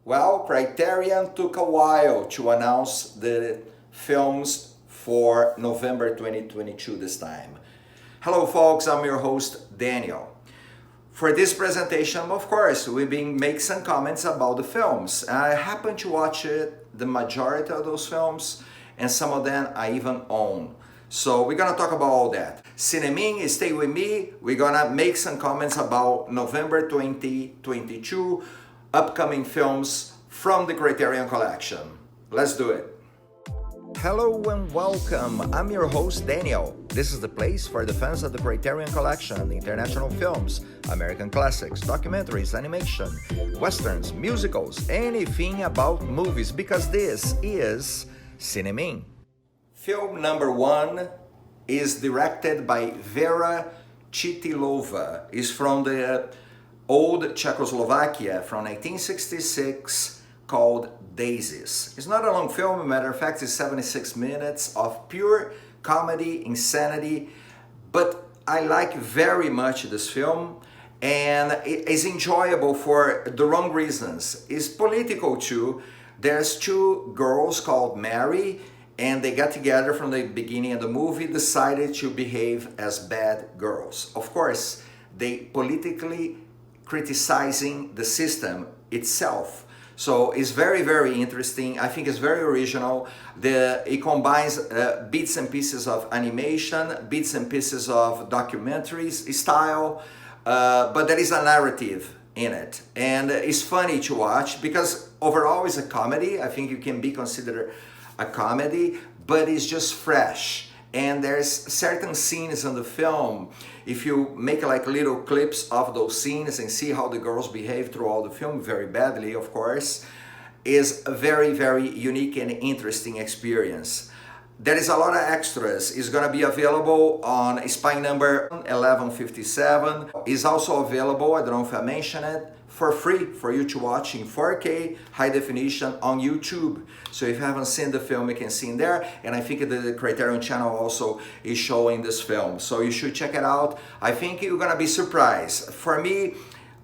Well, Criterion took a while to announce the films for November 2022 this time. Hello folks, I'm your host Daniel. For this presentation, of course, we've been making some comments about the films. I happen to watch the majority of those films, and some of them I even own. So we're gonna talk about all that. CINEMIN, stay with me. We're gonna make some comments about November 2022 upcoming films from the Criterion collection. Let's do it. Hello and welcome. I'm your host Daniel. This is the place for the fans of the Criterion collection, international films, American classics, documentaries, animation, westerns, musicals, anything about movies, because this is CINEMIN. Film number 1 is directed by Vera Chytilova. It's from the old Czechoslovakia from 1966, called Daisies. It's not a long film, matter of fact, it's 76 minutes of pure comedy, insanity, but I like very much this film, and it is enjoyable for the wrong reasons. It's political too. There's two girls called Mary, and they got together from the beginning of the movie, decided to behave as bad girls. Of course, they politically criticizing the system itself. So it's very, very interesting. I think it's very original. It combines bits and pieces of animation, bits and pieces of documentaries style, but there is a narrative in it. And it's funny to watch because overall it's a comedy. I think it can be considered a comedy, but it's just fresh. And there's certain scenes in the film, if you make like little clips of those scenes and see how the girls behave throughout the film, very badly of course, is a very, very unique and interesting experience. There is a lot of extras. It's gonna be available on spine number 1157. It's also available, I don't know if I mentioned it, for free for you to watch in 4K high definition on YouTube. So if you haven't seen the film, you can see in there, and I think the Criterion channel also is showing this film, so you should check it out. I think you're gonna be surprised. For me,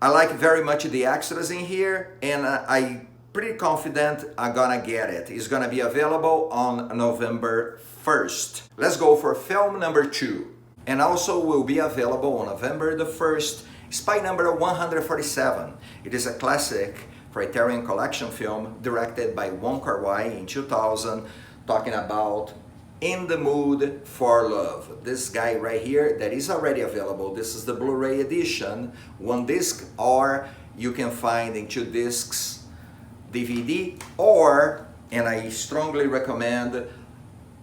I like very much the extras in here, and I'm pretty confident I'm gonna get it. It's gonna be available on November 1st. Let's go for film number 2, and also will be available on November the 1st. Spy number 147. It is a classic Criterion collection film directed by Wong Kar-wai in 2000, talking about In the Mood for Love. This guy right here, that is already available. This is the Blu-ray edition, 1 disc, or you can find in 2 discs DVD, or, and I strongly recommend,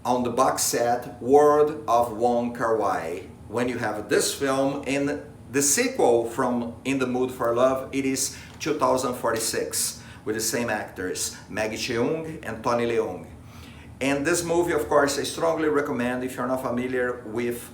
on the box set World of Wong Kar-wai. When you have this film and the sequel from In the Mood for Love, it is 2046, with the same actors, Maggie Cheung and Tony Leung. And this movie, of course, I strongly recommend. If you're not familiar with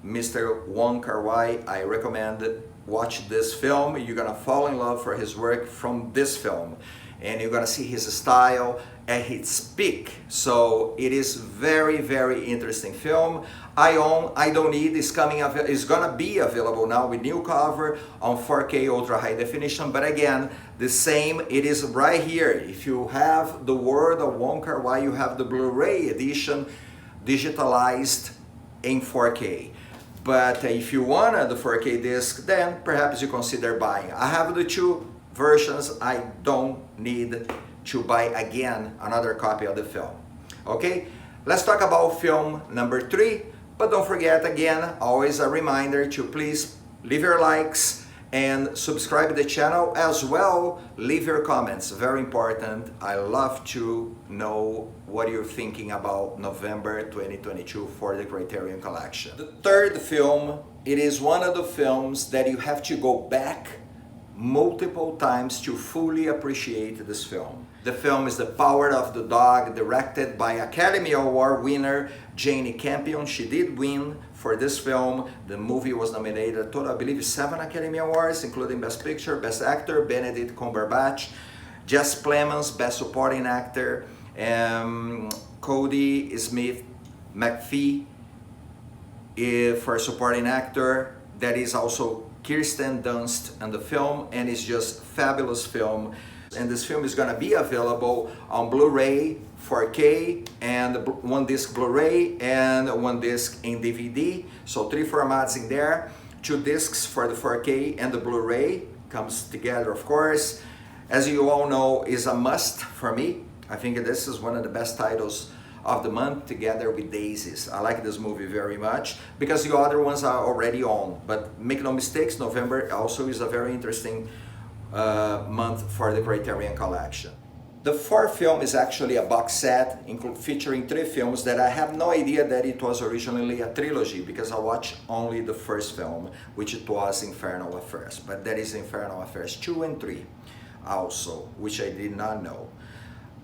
Mr. Wong Kar-wai, I recommend watch this film. You're gonna fall in love for his work from this film, and you're gonna see his style at its peak. So it is very, very interesting film. I own, I don't need, it's gonna be available now with new cover on 4K ultra high definition, but again, the same, it is right here. If you have the World of Wong Kar-wai, you have the Blu-ray edition digitalized in 4K. But if you want the 4K disc, then perhaps you consider buying. I have the 2 versions. I don't need to buy again another copy of the film. Okay, let's talk about film number 3, but don't forget, again, always a reminder to please leave your likes and subscribe to the channel, as well leave your comments, very important. I love to know what you're thinking about November 2022 for the Criterion collection. The third film, it is one of the films that you have to go back multiple times to fully appreciate this film. The film is The Power of the Dog, directed by Academy Award winner Jane Campion. She did win for this film. The movie was nominated a total, I believe, 7 Academy Awards, including Best Picture, Best Actor, Benedict Cumberbatch, Jess Plemons, Best Supporting Actor, Cody Smith McPhee for Supporting Actor. That is also Kirsten Dunst in the film, and it's just fabulous film. And this film is going to be available on Blu-ray, 4K, and one disc Blu-ray and one disc in DVD. So 3 formats in there, 2 discs for the 4K and the Blu-ray comes together, of course. As you all know, is a must for me. I think this is one of the best titles of the month, together with Daisies. I like this movie very much because the other ones are already on. But make no mistakes, November also is a very interesting month for the Criterion collection. The fourth film is actually a box set featuring 3 films that I have no idea that it was originally a trilogy, because I watched only the first film, which it was Infernal at first. But that is Infernal Affairs 2 and 3 also, which I did not know.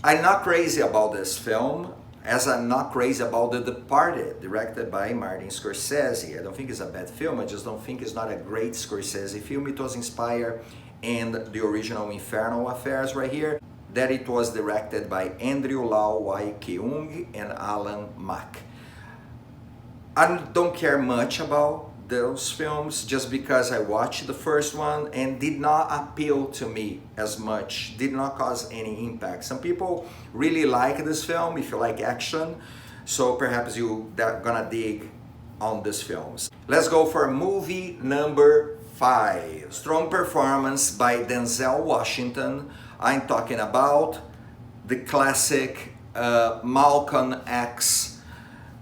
I'm not crazy about this film, as I'm not crazy about The Departed, directed by Martin Scorsese. I don't think it's a bad film, I just don't think it's not a great Scorsese film. It was inspired in the original Infernal Affairs right here, that it was directed by Andrew Lau Wai Keung and Alan Mak. I don't care much about those films just because I watched the first one and did not appeal to me as much, did not cause any impact. Some people really like this film if you like action, so perhaps you're gonna dig on these films. Let's go for movie number 5. Strong performance by Denzel Washington. I'm talking about the classic Malcolm X,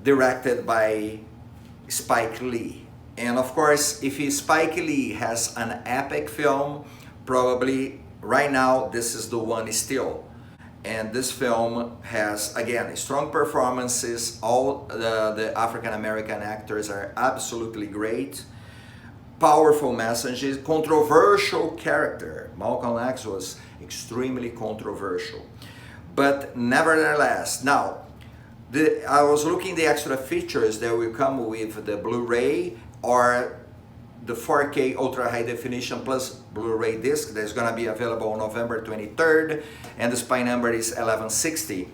directed by Spike Lee. And of course, if Spike Lee has an epic film, probably right now this is the one still. And this film has, again, strong performances. All the African American actors are absolutely great. Powerful messages, controversial character. Malcolm X was extremely controversial. But nevertheless, now, I was looking at the extra features that will come with the Blu-ray or the 4K Ultra High Definition plus Blu-ray disc that's going to be available on November 23rd, and the spine number is 1160.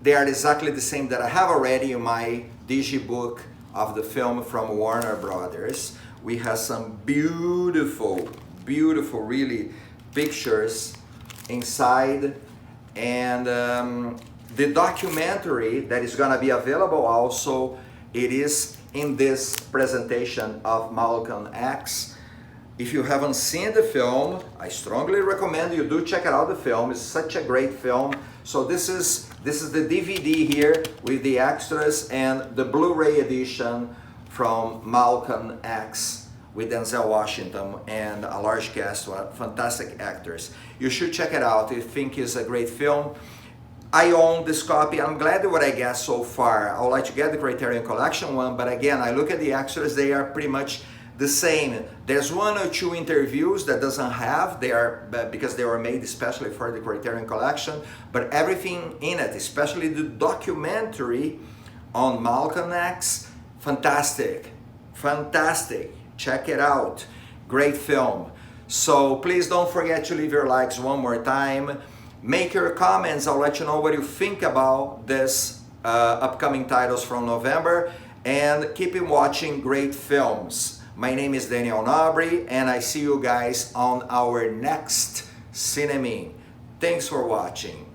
They are exactly the same that I have already in my digibook of the film from Warner Brothers. We have some beautiful, beautiful, really pictures inside, and the documentary that is going to be available also, it is in this presentation of Malcolm X. If you haven't seen the film, I strongly recommend you do check out the film. It's such a great film. So this is the DVD here with the extras and the Blu-ray edition from Malcolm X with Denzel Washington and a large cast of fantastic actors. You should check it out. I think it's a great film. I own this copy. I'm glad with what I get so far. I would like to get the Criterion Collection one, but again, I look at the extras, they are pretty much the same. There's 1 or 2 interviews that doesn't have, they are because they were made especially for the Criterion Collection, but everything in it, especially the documentary on Malcolm X, fantastic, fantastic. Check it out. Great film. So please don't forget to leave your likes one more time. Make your comments. I'll let you know what you think about this upcoming titles from November, and keep watching great films. My name is Daniel Nobre, and I see you guys on our next CINEMIN. Thanks for watching.